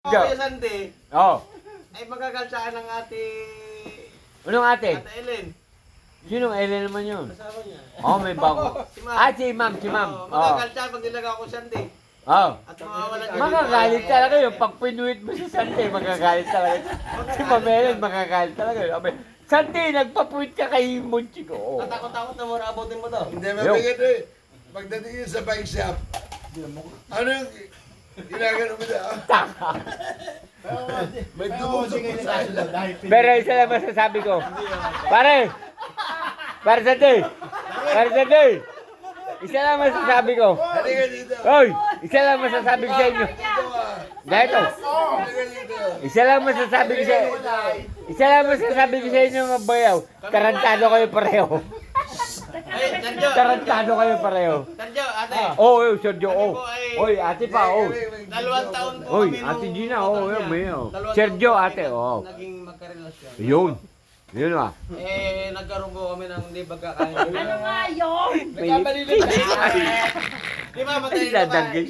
Kuya Sandy, Oh. ay magagalsaan ng ate... Anong ate? Ate Ellen. Sinong Ellen naman yun? Kasama niya. Oh, may bago. Si Ma'am. Ah, si ma'am, si ma'am. Oo, Oh. magagalsaan pag nilaga ako Sandy. Oh. At mawawalan ka Magagalit talaga yun. Pag pinuwit mo si Santi, magagalit talaga. Si Ma'am Ellen, magagalit talaga yun. Sabi, Santi, nagpapuwit ka kay Munchiko. Tatakot-takot na mo, abutin mo to. Hindi mabigat eh. Pagdating yun sa bike shop, ano yung ginagano mo na? May tumusok mo sa akin. Pero isa lang masasabi ko. Pare! Pare Santi! Pare Santi! Isa lang masasabi ko. Halika dito. Hoy! Isa lang masasabi ko sa inyo. Dito ka. Dito. Halika dito. Isa lang masasabi ko sa Isa lang masasabi ko sa inyo mga bayaw. Tarantado kayo pareho. Ay, Sergio. Tarantado kayo pareho. Sergio, ate. Oh, Sergio, oh. Oy, ate pa, oh. 2 taon po Oy, kami ate nung Gina, oh, utak yun, niya. may, oh. 2 Sergio, taon po ate, kami oh. Naging magkarelasyon. Yun. Yun ah. Nagkaroon po kami ng hindi pagkakain. Ano nga yun? May Di ba, matay na ba? Dadagay.